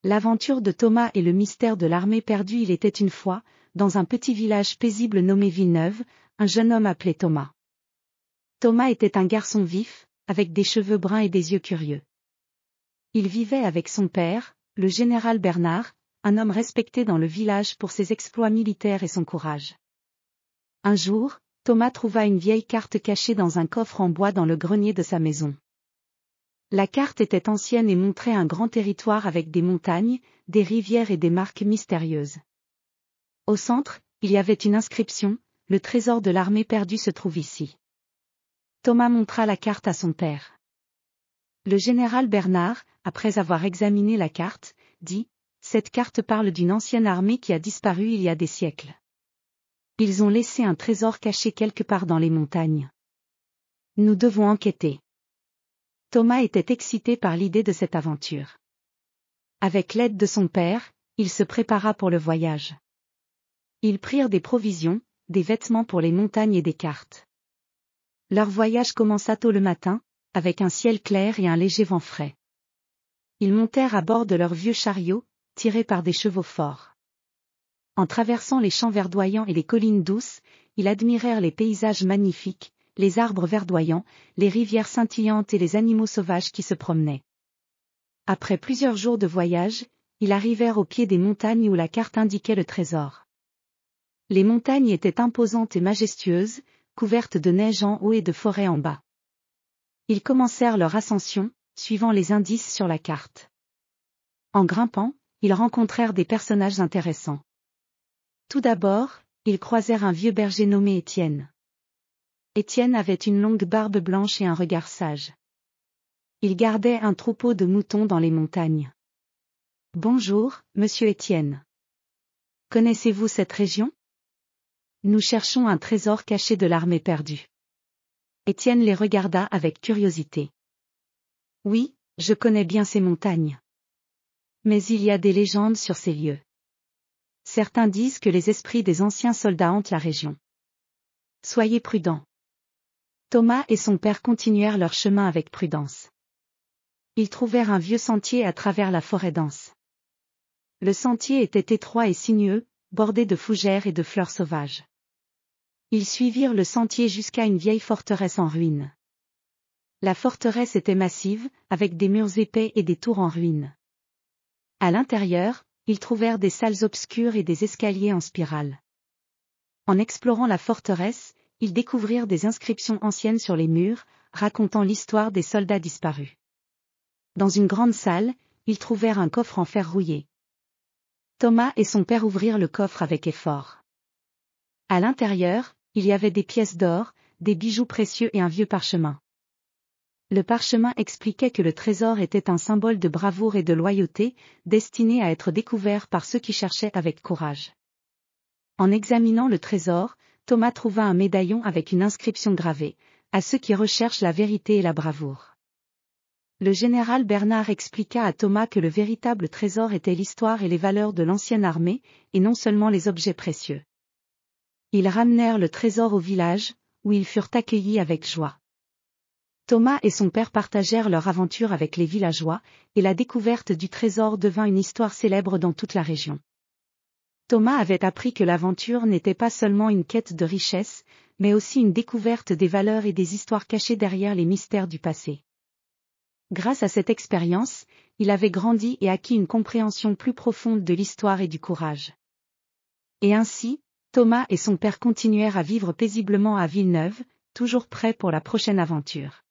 L'aventure de Thomas et le mystère de l'armée perdue. Il était une fois, dans un petit village paisible nommé Villeneuve, un jeune homme appelé Thomas. Thomas était un garçon vif, avec des cheveux bruns et des yeux curieux. Il vivait avec son père, le général Bernard, un homme respecté dans le village pour ses exploits militaires et son courage. Un jour, Thomas trouva une vieille carte cachée dans un coffre en bois dans le grenier de sa maison. La carte était ancienne et montrait un grand territoire avec des montagnes, des rivières et des marques mystérieuses. Au centre, il y avait une inscription, « Le trésor de l'armée perdue se trouve ici ». Thomas montra la carte à son père. Le général Bernard, après avoir examiné la carte, dit « Cette carte parle d'une ancienne armée qui a disparu il y a des siècles. Ils ont laissé un trésor caché quelque part dans les montagnes. Nous devons enquêter. » Thomas était excité par l'idée de cette aventure. Avec l'aide de son père, il se prépara pour le voyage. Ils prirent des provisions, des vêtements pour les montagnes et des cartes. Leur voyage commença tôt le matin, avec un ciel clair et un léger vent frais. Ils montèrent à bord de leur vieux chariot, tirés par des chevaux forts. En traversant les champs verdoyants et les collines douces, ils admirèrent les paysages magnifiques, les arbres verdoyants, les rivières scintillantes et les animaux sauvages qui se promenaient. Après plusieurs jours de voyage, ils arrivèrent au pied des montagnes où la carte indiquait le trésor. Les montagnes étaient imposantes et majestueuses, couvertes de neige en haut et de forêts en bas. Ils commencèrent leur ascension, suivant les indices sur la carte. En grimpant, ils rencontrèrent des personnages intéressants. Tout d'abord, ils croisèrent un vieux berger nommé Étienne. Étienne avait une longue barbe blanche et un regard sage. Il gardait un troupeau de moutons dans les montagnes. « Bonjour, monsieur Étienne. Connaissez-vous cette région ? Nous cherchons un trésor caché de l'armée perdue. » Étienne les regarda avec curiosité. « Oui, je connais bien ces montagnes. Mais il y a des légendes sur ces lieux. Certains disent que les esprits des anciens soldats hantent la région. Soyez prudents. » Thomas et son père continuèrent leur chemin avec prudence. Ils trouvèrent un vieux sentier à travers la forêt dense. Le sentier était étroit et sinueux, bordé de fougères et de fleurs sauvages. Ils suivirent le sentier jusqu'à une vieille forteresse en ruine. La forteresse était massive, avec des murs épais et des tours en ruine. À l'intérieur, ils trouvèrent des salles obscures et des escaliers en spirale. En explorant la forteresse, ils découvrirent des inscriptions anciennes sur les murs, racontant l'histoire des soldats disparus. Dans une grande salle, ils trouvèrent un coffre en fer rouillé. Thomas et son père ouvrirent le coffre avec effort. À l'intérieur, il y avait des pièces d'or, des bijoux précieux et un vieux parchemin. Le parchemin expliquait que le trésor était un symbole de bravoure et de loyauté, destiné à être découvert par ceux qui cherchaient avec courage. En examinant le trésor, Thomas trouva un médaillon avec une inscription gravée, « À ceux qui recherchent la vérité et la bravoure ». Le général Bernard expliqua à Thomas que le véritable trésor était l'histoire et les valeurs de l'ancienne armée, et non seulement les objets précieux. Ils ramenèrent le trésor au village, où ils furent accueillis avec joie. Thomas et son père partagèrent leur aventure avec les villageois, et la découverte du trésor devint une histoire célèbre dans toute la région. Thomas avait appris que l'aventure n'était pas seulement une quête de richesse, mais aussi une découverte des valeurs et des histoires cachées derrière les mystères du passé. Grâce à cette expérience, il avait grandi et acquis une compréhension plus profonde de l'histoire et du courage. Et ainsi, Thomas et son père continuèrent à vivre paisiblement à Villeneuve, toujours prêts pour la prochaine aventure.